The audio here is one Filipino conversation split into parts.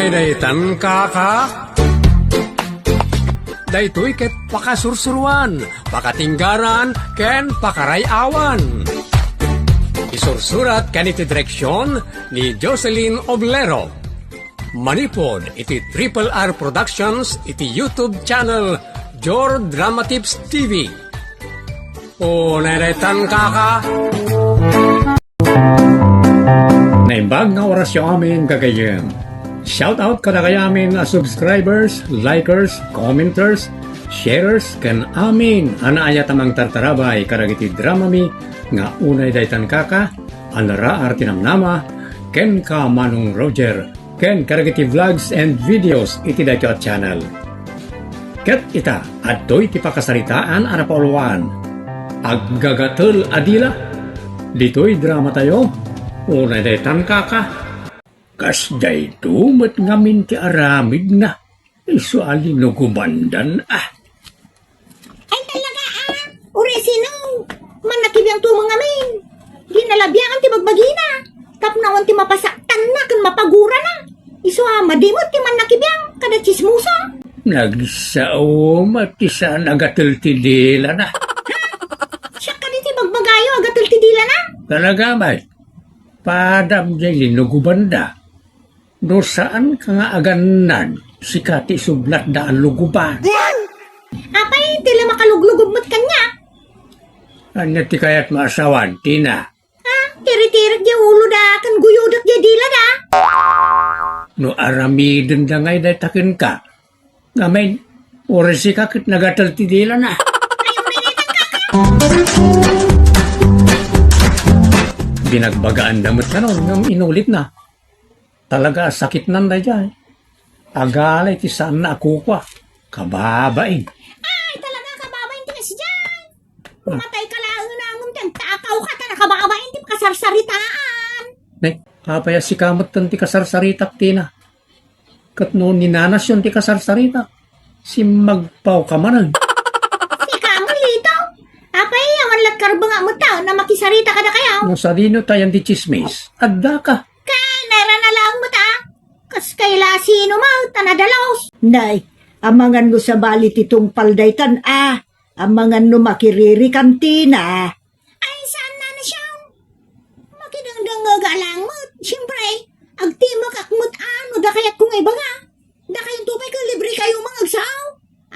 Daytan ka. Daytoy ket pakasursuruan, pakatinggaran, ken pakarayawan. Isursurat kaniti direksyon ni Jocelyn Oblero. Manipod iti Triple R Productions iti YouTube channel Jor Drama Tips TV. O Daytan ka. Naimbag nga orasyon amin kagayon. Shout out kada kaya amin na subscribers, likers, commenters, sharers, kan amin anaaya tamang tartarabay karagiti drama mi nga unay daytan kaka, anara artinamnama, ken ka Manong Roger, ken karagiti vlogs and videos iti dayto channel. Ket ita, adtoy ti pakasaritaan anapauluan. Aggagatel adila, dito'y drama tayo, unay daytan kaka. Kas jay dumat ngamin ti aramid na. Isu alin no gumandan Ay talaga Uri sino? Manakibiyang tumang ngamin. Ginalabiyaan ti bagbagina. Tapnawan ti mapasaktan na kan mapagura na. Isu madimot ti manakibiyang kada chismusa. Nagsaom at isa nagatil ti dila na. Siya ka ti bagbagayo agatul ti dila na. Talaga may. Padam jay linugubanda. No saan ka nga aganan si kati sublat daan luguban. Apay tila makaluglugob mo't kanya. Anya ti kayat maasawan, tina. Tiri-tirik di ulo da kan guyudak di dila da. No aramiden da ngay daytakin ka. Ngamen, orasi ka kit nagatal ti dila na. Binagbagaan damot ka nun, ng inulit na. Talaga sakit nanday dyan. Agalay ti saan na ako kwa. Kababain. Ay talaga kababain ti kasi dyan. Pumatay ka lang na ang takaw ka ta nakababain ti kasarsaritaan. Nay, kapaya si kamot tan ti kasarsaritak tina. Kat noon ninanas yun ti kasarsaritak. Si magpaw ka manan. Ika mo lito. Apay awan lat karba nga mo tao na makisarita ka na kayaw. No sa dino tayan ti chismis. Adda ka. Nara na lang mo ta. Kas kaila sino mo, tanadalos. Nay, amangan no sa bali titong paldaytan amangan no makiriri kantina. Ay, saan na siya? Makidangdang nga galang mo. Siyempre, agtimok akmot ano, da kayat kung ibaga. Da kayong tupay ko, libre kayo mga agsaw.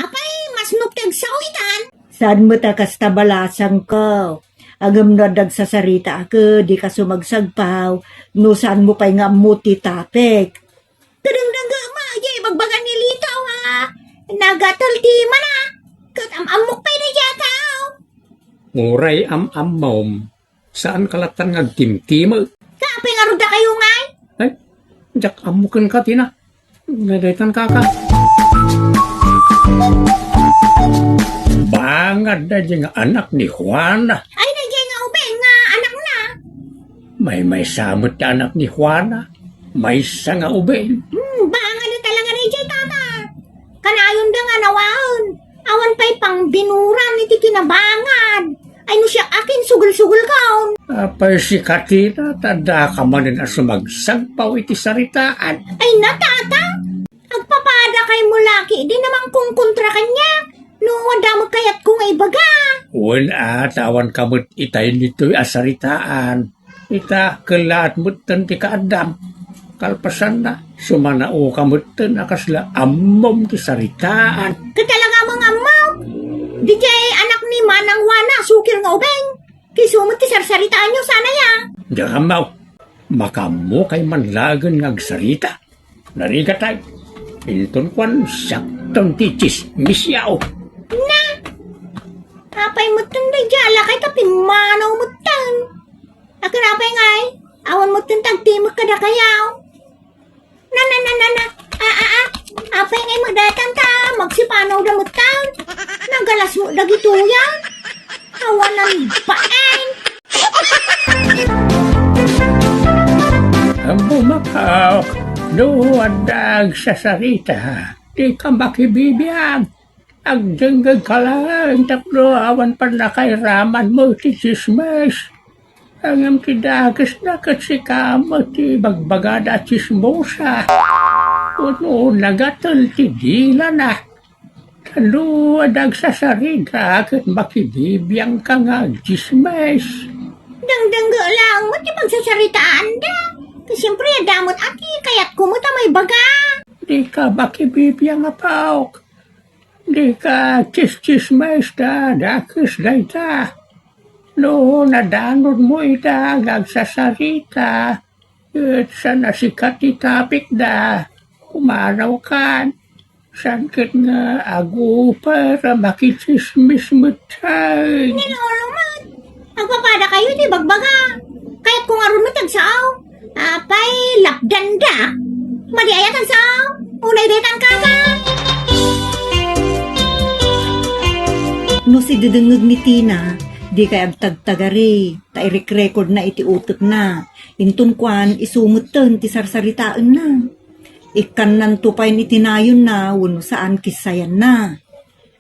Apay, mas nuptag saw itan. Saan mo ta kastabalasang ko? Agam na dagsasarita ako, di ka sumagsagpaw, no saan mo pa'y nga muti tapik. Kadangdang nga ma, yay, bagbagan ni Lito Nagatalti man Kat amok pa'y na jakaw. Nguray am-am-mom. Saan kalatan ngagtimtima? Kapay nga ruda kayo ngay. Ay, jak amukin ka tina. Nadaytan kaka. Bangad na dyan nga anak ni Juana. Ay, nagyay nga ubeng nga anak na. May samot na anak ni Juana. May isa nga ubel. Banga na talaga na jay tata. Kanayon da nga nawaon. Awan pa'y pang binuran iti kinabangan. Ay no siya akin sugul-sugul kaon. Apay si Katina, tada ka man na sumagsagpaw iti saritaan. Ay na tata. Agpapada kay mo laki. Di naman kung kontra kanya. No, wanda mo kayat kung ay baga. Wala, tawan kamot itay nito'y asaritaan. Ita, kalaat mutan ti kaadam. Kalpasan na, sumanao kamutan akasla amom ti saritaan. Katalaga mga amaw. Di jay anak ni Manang Wana, sukil nga ubeng. Kisumot ti sarsaritaan nyo sana ya. Jamaw, makamo kay manlagan ngagsarita. Narigatay, pinton kwan saktang ti chismisyaw. Na! Apay mo tunday jala kay tapimanaw mo tan. Akin apay ngay, awan mo tuntag timot kada kayaw. Na. Apay ngay magdatan ta, magsipanaw da mo tan. Nagalas mo dagito yan. Awan ng paen. Ang bumakaw, duwadag sa sarita. Di ka makibibiyag. Agdanggag ka lang, tapno awan pa na kay raman mo ti chismes. Ang amti dagas na kasi kamo ti bagbagada chismosa. Uno nagatol ti dila na. Talo nagsasarita kat makibibiyang ka nga gismes. Dangdangga lang mo ti pagsasaritaan da. Kasi siyempre damot ati kaya't kumuta may baga. Di ka makibibiyang apaok. Di ka chismes da dakis dayta. No nadanod mo ita nagsasarita. At sa nasikat ti tapik da. Kumaraw kan. Sangkit nga ago para makichismis mo tayo. Nilulumat. Magpapada kayo di bagbaga. Kaya't kung aron mo tagsaaw. Apay lapdanda. Madiaya tagsaaw. Unay detan kaka. No si dudungog ni Tina, di kay agtagtagari, ta record na iti utot na. Intun kwan isumuton ti sarsaritaan na. Ikan nan tupay ni tinayon na, wano saan kisayan na.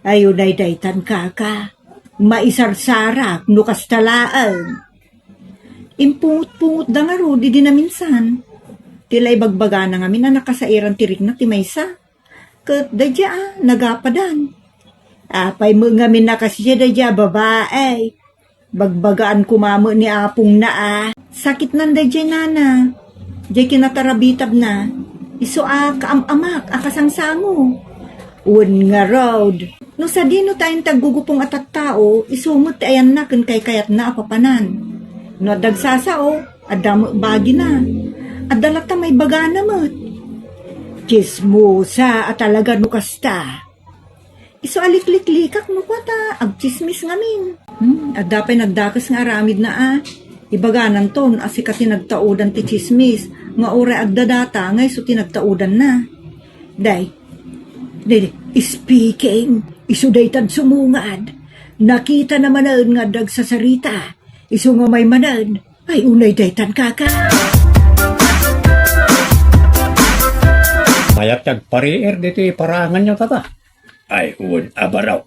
Ayo daydaytan kaka, maisarsarak no kastalaan. Impungot-pungot da nga ro, di na minsan. Tilay bagbaga na ngamin na nakasairan tirik na timaysa. Kat dadya, nagapadan. Apay mo ngamin na kasi dadya, babae. Bagbagaan kumamo ni apong na Sakit nan dadya nana. Diya kinatarabitab na. Iso kaamamak, akasangsango. Un nga road. No sa dino tayong taggugupong atat tao, isumot ayan na kay kayat na apapanan. No dagsasao, adamo bagi na. Adalata may baga namot. Chismosa at talaga no kasta. Iso alikliklikak no kwata, agchismis ngamin. Adapay nagdakas nga aramid na Ibaganan ton, asikati nagtaudan ti chismis, nga ora agdadata, nga iso tinagtaudan na. Day, speaking, iso daytad sumungad, nakita naman nga dag sa sarita, iso nga may manad, ay unay daytan kaka. Mayat nagparier dito parangan nyo tata. Ay uwan abaraw.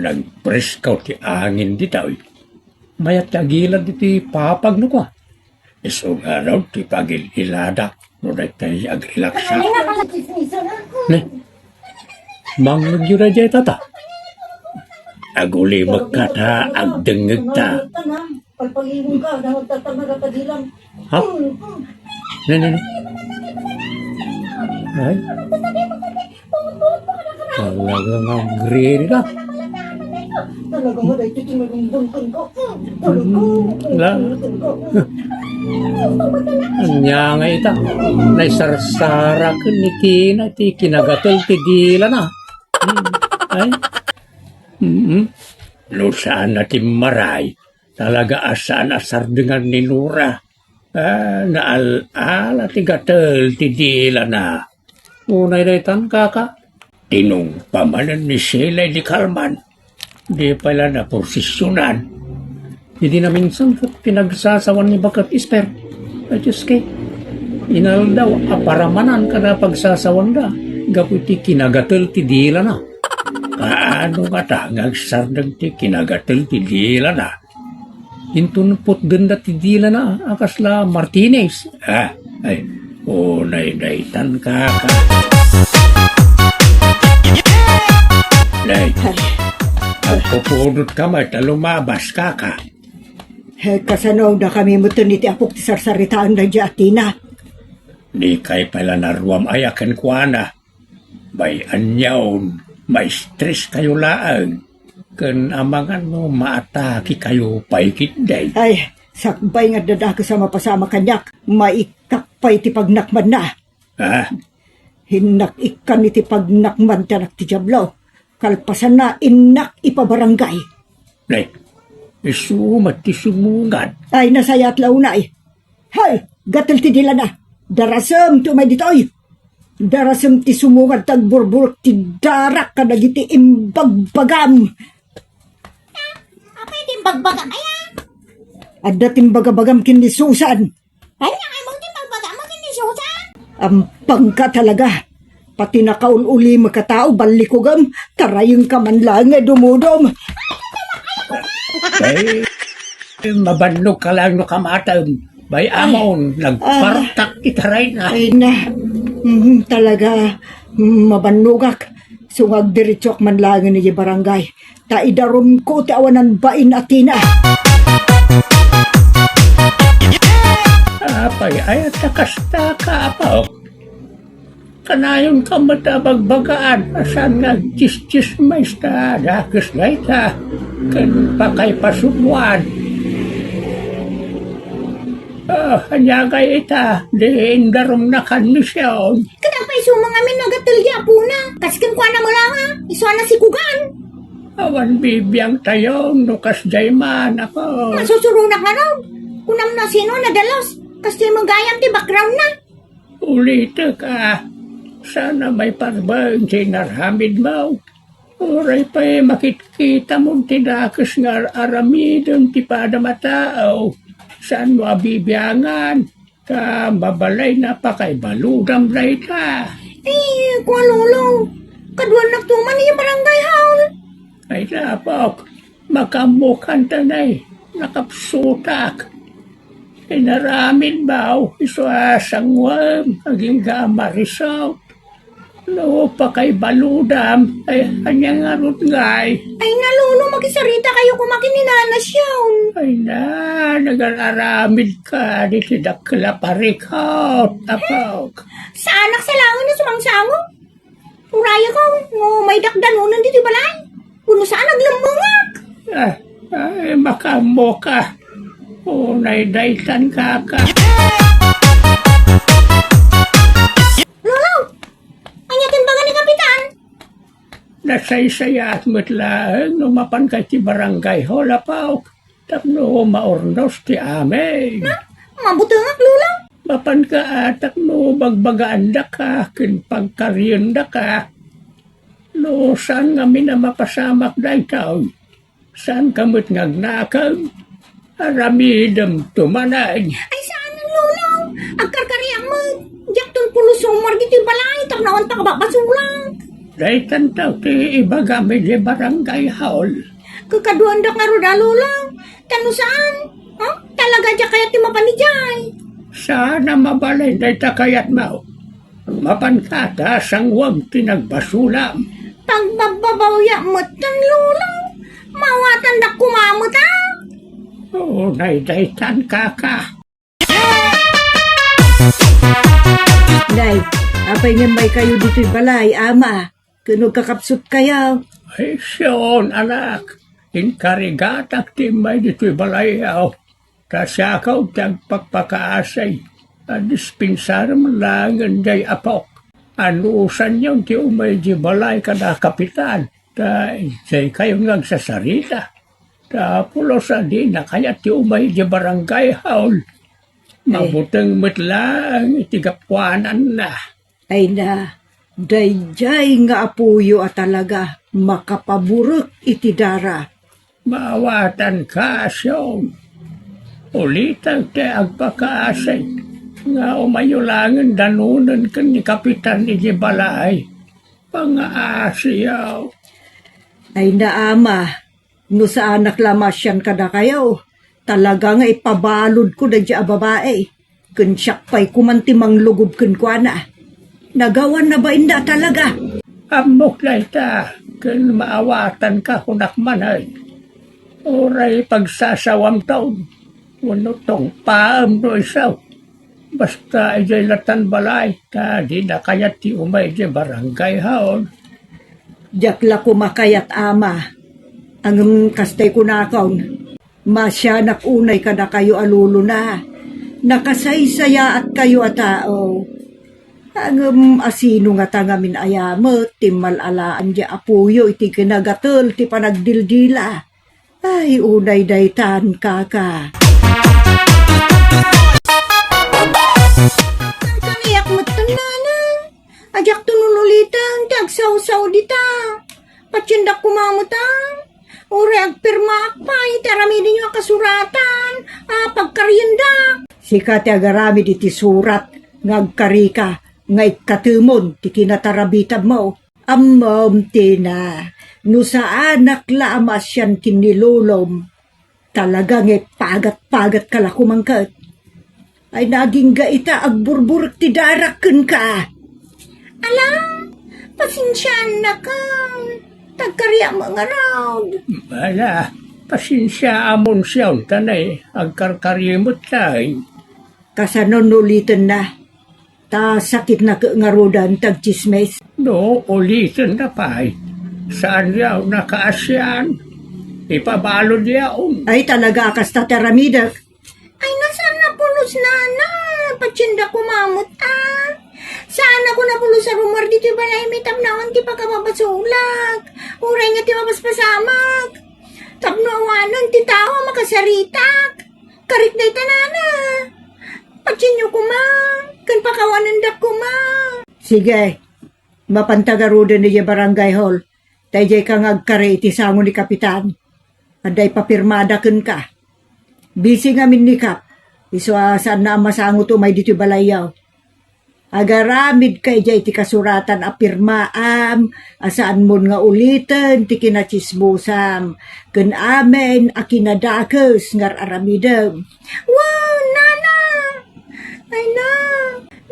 Nagpreskaw ti angin ditaw. Mayat agilad dito papag no kwa. Isong araw ti pagililada. No daytay agrilaksa. Ne? Mangnag yun na dyan tata. Aguli magkata agdengeg ta. Pagpagingong ka, nang magtatamaga padilang. Ha? Ne. Ay. Talagang agree ka. Talaga mo, dahil titinagundungkan ko. Anya nga ita. Naisarsara ka ni Tina. Ti kinagatol ti dila na. Ay. No saan natin maray. Talaga asaan asar dengan ni Nura. Naal-ala ti gatel ti dila na. Unay daytan kaka. Tinong pamanan ni Sheila di Kalman. Di pala na posisyonan. Hindi na minsan pinagsasawan ni Bakat Isper. Ay, Diyos kay. Inal daw, aparamanan ka na pagsasawan da. Gaputi kinagatel ti dila na. Kaano nga ta, ngagsardag ti kinagatel ti dila na. Intunpot ganda ti dila na, akasla Martinez. Ay, unay daytan kaka. Nay, pupudot ka may talumabas kaka. Kasanaw na kami mo to niti apok ti sarsaritaan na di atina. Di kay pala naruam ayakan kuana. May anyaon, may stress kayo laang. Kan amangan mo maataki kayo paikit day. Ay, sakbay nga dadako sa mapasama kanyak, maikakpay ti pagnakman na. Hinak ikan iti pagnakman tanak ti Diablo. Kalpasan na inak ipabarangay. Nay, isumat ti sumungad. Ay, nasayat launay. Hay, gatil ti dila na. Darasam tumay ditoy. Darasam ti sumungad tagburbur ti darak ka nagiti imbagbagam. Apay timbagbaga kaya. Adda timbagabagam kinisusan. Ay, ay mong timbagbaga mo kinisusan. Ampang ka talaga. Pati nakaululi makatao balikugam. Tarayong ka man lang dumudom. Ay, mabanlog ka lang no kamatan. Bay amon, nagpartak itaray na. Ay na, Talaga, mabanugak. Sungag diritsok man lang ni barangay. Ta idaron ko ti awanan bain atina. Apay ay takasta ka apaw. Kanayon ka matabagbagaan. Asan nga tis-tis may sta. Dakis na ita. Kan pakay pasumuan. Hanyagay ita. Diin darom na kanisyon. Kadapay sumang amin nagatilya po na. Kaskin kwa na mo lang ha. Iswa na si Kugan. Awan bibiyang tayong nukas jayman ako. Masusurunak na raw. Kunam na sino nadalos. Kasi magayam ti background na. Ulita ka. Sana may parbang sinarhamid mo. Uray pa'y makikita mong tinakas nga aramidon ti padamatao. Saan mo abibiyangan? Ka mabalay na pa kay baludam lay ka. Kwa lolo. Kaduan na tuman niya barangay haul. Ay napok, makamukan tanay, nakapsutak. Inaramid baw, isasangwam, aging gamarisaw. No, pa kay baludam, ay anyang arot ngay. Ay na lolo, makisarita kayo kumakininanas yun. Ay na, nag-aramid ka, di tidakla parikaw, tapok. Sa anak sa langan na sumangsango. Uraya ko, may dakdanunan dito balay. Kuno saan naglambungak. Ay, makamo ka. Unay daytan ka. Lolo, anyatin baga ni Kapitan. Nasaysaya at matlaang numapan ka ti barangay holapaw. Tapno maornos ti amin. Mabutangak, Lolo. Mapan ka atak no bagbagaan da ka, kin pagkaryon da ka. No, saan kami na mapasamak da itaw? Saan kamot ngagnakaw? Aramidam tumanay. Ay saan ang Lolo? Agkarkariyak mo. Jakton pulo sumar dito balay. Tapnawan pa kababasulang. Daytan taw ti iba kami di barangay hall. Kakaduan da nga roda, Lolo. Tano saan? Talaga dya kaya ti mapanijay. Sana mabalay dayta kayat mo. Mapankata sang wag tinagbasulam. Pagbababawya mo tan, Lolo. Mawatan da kumamot ha. Unay daytan kaka. Nay, apay nga may kayo dito'y balay, ama. Kuno kakapsut kayo. Ay siyon anak. Inkarigatak ti may dito'y balayaw. Kasakaw tagpagpakaasay. Dispensaram lang anday apok. Anusan yung ti umay di balay kada kapitan. Ta say kayo nagsasarita. Ta pulos di na kaya ti umay di barangay haul. Mabutang matlang itigapwanan na. Ay na, dayjay nga apuyo at talaga makapaburok iti dara. Maawatan ka siyon. Ulitang te agpakaasay. Nga umayulangan danunan kan ni kapitan ni balay. Pangaasiyaw. Ay na ama, no sa anak lamasyan kada kayo, talaga nga ipabalod ko da dya babae. Kun siyak pa'y kumantimang lugub kun kwa na. Nagawan na ba inda talaga? Amok na ita, kun maawatan ka kunak manay. Oray pagsasawam taon, wano tong paam no isaw. Basta ijay latan balay, ta di na kayat ti umay di barangay haon. Jakla kumakayat ama. Ang kastay kunakaon, masyanak unay kada kayo alulo na. Nakasaysaya at kayo a tao. Ang asino nga tangamin ayamot, timal alaan di apuyo iti kinagatul ti panagdildila. Ay unay daytan kaka. Kaniyak mo tanana. Ajak tunululitang tagsaw-saw dita. Patsindak kumamutang. Uri agpirmak pa. Itaramidin yung kasuratan. Pagkaryenda. Sikat agarami iti surat ngagkarika ngay katumon ti kinatarabitab mo. Amom tina, no sa anak laamas yan kinilulom, talagang pagat-pagat kala kumangkat. Ay naging gaita agburburk ti daraken ka. Alam, pasensyaan na ka. Tagkarya mga raod. Bala, pasensya amon siya tanay, agkarkarimot tayo. Kasanon ulitin na. Ta sakit na ngarudan tag chismes. No, ulitin na pa. Saan yaw nakaasyan? Ipabalod yaon. Ay talaga akas tataramidak. Ay, nasaan na pulos na na? Patsinda kumamot Saan ako na pulos sa rumor dito balay may tabnawan ti pagkababasulak. Uray nga ti mapaspasamak. Tabnawanan ti tao makasaritak. Karit na itanana. Patsinyo kuma. Kan pakawanan dak kuma. Sige, mapantagarudan niya barangay hall. Tayo kang agkare iti sango ni kapitan. Aday papirmada ken ka. Busy ngamin ni Kap. Iso saan na masango to may dito balayaw. Agaramid kay jay ti kasuratan a pirmaam, asaan mon nga ulitin ti kinachismusam, ken amen a kinadakes ngar aramidem. Wow, nana! Ay na,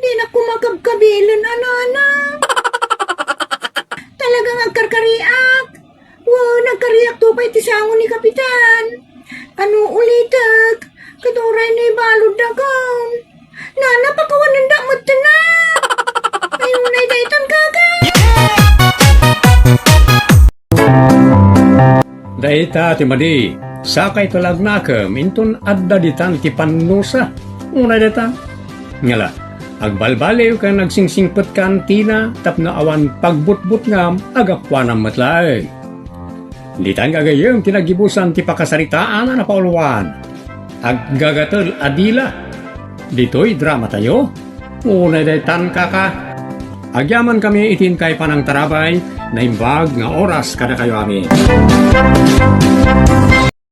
di na kumakabkabilan, ana. Talagang agkarkariak. Wow, nagkariak to pa itisango ni Kapitan. Ano ulitak? Katuray na ibalod na kang. Nana, pakawanan da mo na. Ayun na idaitan kaga. Daita ti madi, sakay talag nakam, inton adda ditan ti pannusa. Una data, ngala, agbalbaliw ka nagsingsingpet kantina, tapna awan pagbutbut ngam, agakwanam matlay. Ditan gagayong tinagibusan ti pakasaritaan na pauluan. Aggagatel adila. Dito'y drama tayo. Una daytan kaka. Agyaman kami itin kay panang tarabay, na imbag nga oras kada kayo amin.